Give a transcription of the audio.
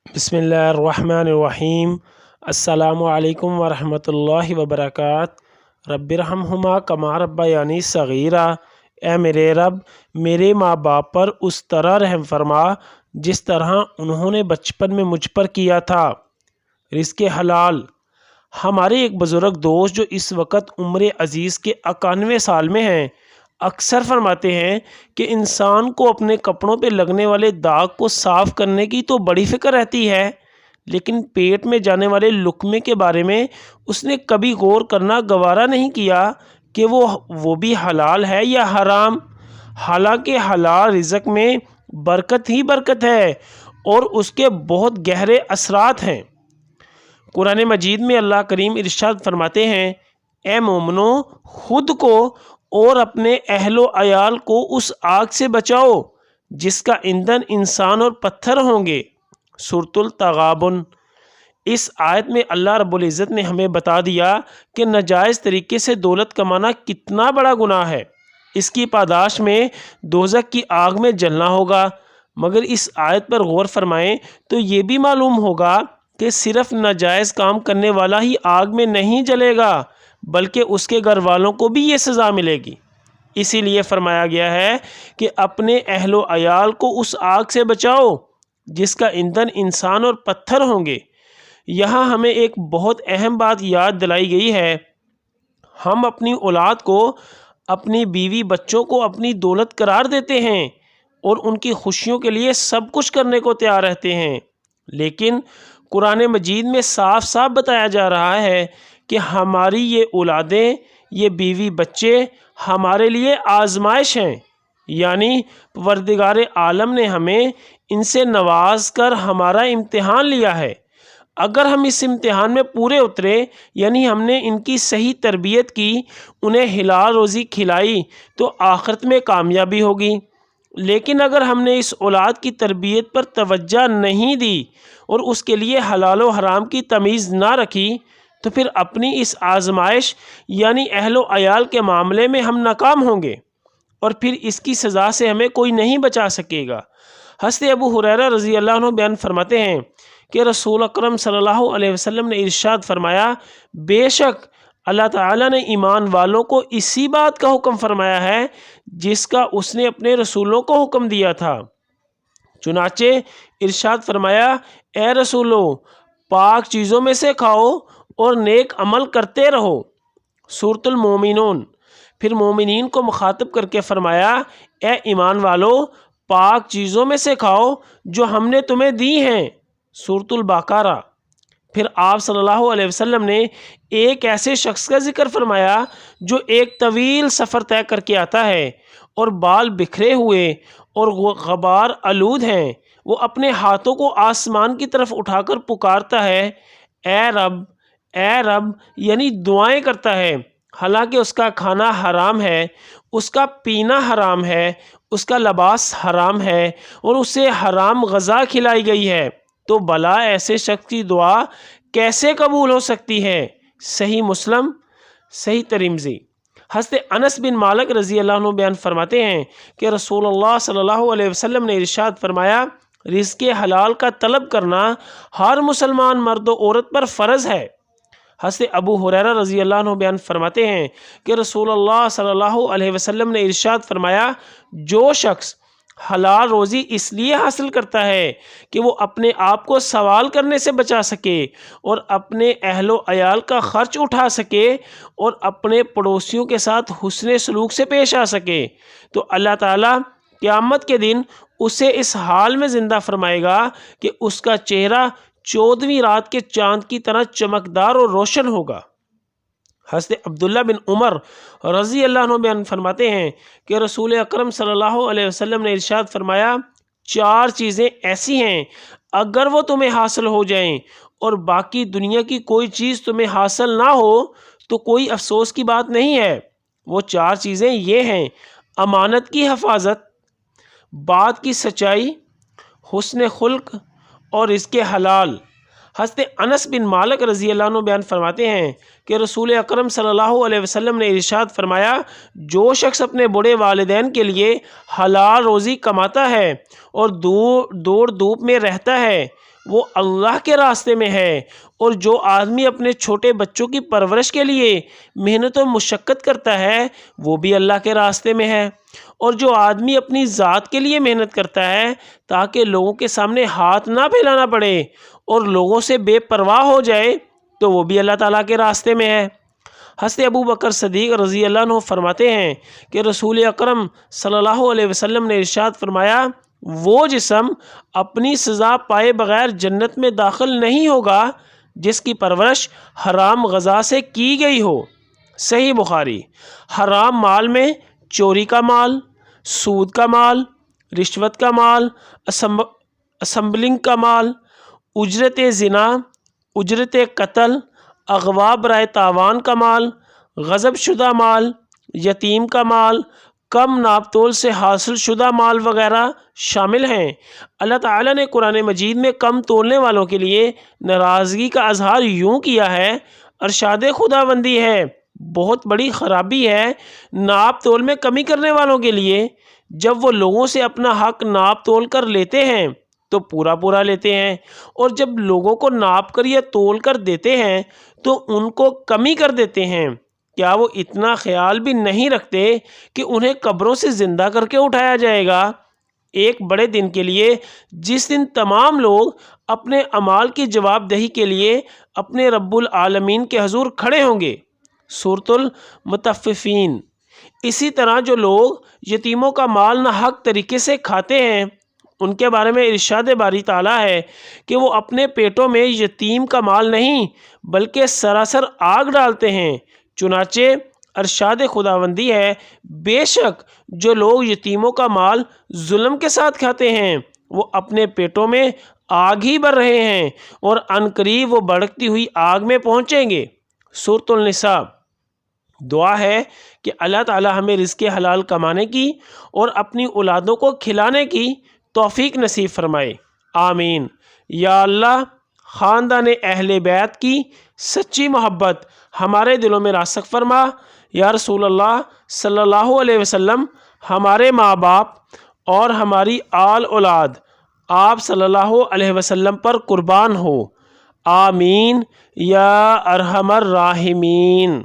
بسم اللہ الرحمن الرحیم۔ السلام علیکم ورحمۃ اللہ وبرکاتہ۔ رب ارحمہما کما ربیانی صغیرا۔ اے میرے رب، میرے ماں باپ پر اس طرح رحم فرما جس طرح انہوں نے بچپن میں مجھ پر کیا تھا۔ رزق حلال۔ ہمارے ایک بزرگ دوست جو اس وقت عمر عزیز کے 91 سال میں ہیں، اکثر فرماتے ہیں کہ انسان کو اپنے کپڑوں پہ لگنے والے داغ کو صاف کرنے کی تو بڑی فکر رہتی ہے، لیکن پیٹ میں جانے والے لقمے کے بارے میں اس نے کبھی غور کرنا گوارا نہیں کیا کہ وہ بھی حلال ہے یا حرام۔ حالانکہ حلال رزق میں برکت ہی برکت ہے اور اس کے بہت گہرے اثرات ہیں۔ قرآن مجید میں اللہ کریم ارشاد فرماتے ہیں، اے مومنو، خود کو اور اپنے اہل و عیال کو اس آگ سے بچاؤ جس کا ایندھن انسان اور پتھر ہوں گے۔ سورۃ التغابن۔ اس آیت میں اللہ رب العزت نے ہمیں بتا دیا کہ ناجائز طریقے سے دولت کمانا کتنا بڑا گناہ ہے۔ اس کی پاداش میں دوزخ کی آگ میں جلنا ہوگا۔ مگر اس آیت پر غور فرمائیں تو یہ بھی معلوم ہوگا کہ صرف ناجائز کام کرنے والا ہی آگ میں نہیں جلے گا، بلکہ اس کے گھر والوں کو بھی یہ سزا ملے گی۔ اسی لیے فرمایا گیا ہے کہ اپنے اہل و عیال کو اس آگ سے بچاؤ جس کا ایندھن انسان اور پتھر ہوں گے۔ یہاں ہمیں ایک بہت اہم بات یاد دلائی گئی ہے۔ ہم اپنی اولاد کو، اپنی بیوی بچوں کو اپنی دولت قرار دیتے ہیں اور ان کی خوشیوں کے لیے سب کچھ کرنے کو تیار رہتے ہیں، لیکن قرآن مجید میں صاف صاف بتایا جا رہا ہے کہ ہماری یہ اولادیں، یہ بیوی بچے ہمارے لیے آزمائش ہیں، یعنی پروردگار عالم نے ہمیں ان سے نواز کر ہمارا امتحان لیا ہے۔ اگر ہم اس امتحان میں پورے اترے، یعنی ہم نے ان کی صحیح تربیت کی، انہیں حلال روزی کھلائی، تو آخرت میں کامیابی ہوگی۔ لیکن اگر ہم نے اس اولاد کی تربیت پر توجہ نہیں دی اور اس کے لیے حلال و حرام کی تمیز نہ رکھی، تو پھر اپنی اس آزمائش یعنی اہل و عیال کے معاملے میں ہم ناکام ہوں گے، اور پھر اس کی سزا سے ہمیں کوئی نہیں بچا سکے گا۔ حضرت ابو ہریرہ رضی اللہ عنہ بیان فرماتے ہیں کہ رسول اکرم صلی اللہ علیہ وسلم نے ارشاد فرمایا، بے شک اللہ تعالیٰ نے ایمان والوں کو اسی بات کا حکم فرمایا ہے جس کا اس نے اپنے رسولوں کو حکم دیا تھا۔ چنانچہ ارشاد فرمایا، اے رسولو، پاک چیزوں میں سے کھاؤ اور نیک عمل کرتے رہو۔ سورۃ المومنون۔ پھر مومنین کو مخاطب کر کے فرمایا، اے ایمان والو، پاک چیزوں میں سے کھاؤ جو ہم نے تمہیں دی ہیں۔ سورۃ البقرہ۔ پھر آپ صلی اللہ علیہ وسلم نے ایک ایسے شخص کا ذکر فرمایا جو ایک طویل سفر طے کر کے آتا ہے اور بال بکھرے ہوئے اور غبار آلود ہیں۔ وہ اپنے ہاتھوں کو آسمان کی طرف اٹھا کر پکارتا ہے، اے رب، اے رب، یعنی دعائیں کرتا ہے، حالانکہ اس کا کھانا حرام ہے، اس کا پینا حرام ہے، اس کا لباس حرام ہے اور اسے حرام غذا کھلائی گئی ہے، تو بھلا ایسے شخص کی دعا کیسے قبول ہو سکتی ہے؟ صحیح مسلم، صحیح ترمذی۔ حضرت انس بن مالک رضی اللہ عنہ بیان فرماتے ہیں کہ رسول اللہ صلی اللہ علیہ وسلم نے ارشاد فرمایا، رزق حلال کا طلب کرنا ہر مسلمان مرد و عورت پر فرض ہے۔ حضرت ابو ہریرہ رضی اللہ عنہ بیان فرماتے ہیں کہ رسول اللہ صلی اللہ علیہ وسلم نے ارشاد فرمایا، جو شخص حلال روزی اس لیے حاصل کرتا ہے کہ وہ اپنے آپ کو سوال کرنے سے بچا سکے اور اپنے اہل و عیال کا خرچ اٹھا سکے اور اپنے پڑوسیوں کے ساتھ حسن سلوک سے پیش آ سکے، تو اللہ تعالیٰ قیامت کے دن اسے اس حال میں زندہ فرمائے گا کہ اس کا چہرہ 14ویں رات کے چاند کی طرح چمکدار اور روشن ہوگا۔ حضرت عبداللہ بن عمر رضی اللہ عنہ بیان فرماتے ہیں کہ رسول اکرم صلی اللہ علیہ وسلم نے ارشاد فرمایا، 4 چیزیں ایسی ہیں اگر وہ تمہیں حاصل ہو جائیں اور باقی دنیا کی کوئی چیز تمہیں حاصل نہ ہو تو کوئی افسوس کی بات نہیں ہے۔ وہ 4 چیزیں یہ ہیں، امانت کی حفاظت، بات کی سچائی، حسن خلق اور رزق حلال۔ حضرت انس بن مالک رضی اللہ عنہ بیان فرماتے ہیں کہ رسول اکرم صلی اللہ علیہ وسلم نے ارشاد فرمایا، جو شخص اپنے بوڑھے والدین کے لیے حلال روزی کماتا ہے اور دوڑ دھوپ میں رہتا ہے وہ اللہ کے راستے میں ہے، اور جو آدمی اپنے چھوٹے بچوں کی پرورش کے لیے محنت و مشقت کرتا ہے وہ بھی اللہ کے راستے میں ہے، اور جو آدمی اپنی ذات کے لیے محنت کرتا ہے تاکہ لوگوں کے سامنے ہاتھ نہ پھیلانا پڑے اور لوگوں سے بے پرواہ ہو جائے تو وہ بھی اللہ تعالیٰ کے راستے میں ہے۔ حضرت ابو بکر صدیق رضی اللہ عنہ فرماتے ہیں کہ رسول اکرم صلی اللہ علیہ وسلم نے ارشاد فرمایا، وہ جسم اپنی سزا پائے بغیر جنت میں داخل نہیں ہوگا جس کی پرورش حرام غذا سے کی گئی ہو۔ صحیح بخاری۔ حرام مال میں چوری کا مال، سود کا مال، رشوت کا مال، اسمبلنگ کا مال، اجرت زنا، اجرت قتل، اغوا برائے تاوان کا مال، غصب شدہ مال، یتیم کا مال، کم ناپ تول سے حاصل شدہ مال وغیرہ شامل ہیں۔ اللہ تعالیٰ نے قرآن مجید میں کم تولنے والوں کے لیے ناراضگی کا اظہار یوں کیا ہے، ارشاد خداوندی ہے، بہت بڑی خرابی ہے ناپ تول میں کمی کرنے والوں کے لیے۔ جب وہ لوگوں سے اپنا حق ناپ تول کر لیتے ہیں تو پورا پورا لیتے ہیں، اور جب لوگوں کو ناپ کر یا تول کر دیتے ہیں تو ان کو کمی کر دیتے ہیں۔ کیا وہ اتنا خیال بھی نہیں رکھتے کہ انہیں قبروں سے زندہ کر کے اٹھایا جائے گا ایک بڑے دن کے لیے، جس دن تمام لوگ اپنے اعمال کی جواب دہی کے لیے اپنے رب العالمین کے حضور کھڑے ہوں گے۔ سورۃ المطففین۔ اسی طرح جو لوگ یتیموں کا مال ناحق طریقے سے کھاتے ہیں ان کے بارے میں ارشاد باری تعالیٰ ہے کہ وہ اپنے پیٹوں میں یتیم کا مال نہیں بلکہ سراسر آگ ڈالتے ہیں۔ چنانچہ ارشاد خداوندی ہے، بے شک جو لوگ یتیموں کا مال ظلم کے ساتھ کھاتے ہیں وہ اپنے پیٹوں میں آگ ہی بھر رہے ہیں، اور عنقریب وہ بھڑکتی ہوئی آگ میں پہنچیں گے۔ سورۃ النساء۔ دعا ہے کہ اللہ تعالی ہمیں رزق حلال کمانے کی اور اپنی اولادوں کو کھلانے کی توفیق نصیب فرمائے، آمین۔ یا اللہ، خاندان اہل بیت کی سچی محبت ہمارے دلوں میں راسخ فرما۔ یا رسول اللہ صلی اللہ علیہ وسلم، ہمارے ماں باپ اور ہماری آل اولاد آپ صلی اللہ علیہ وسلم پر قربان ہو، آمین یا ارحم الراحمین۔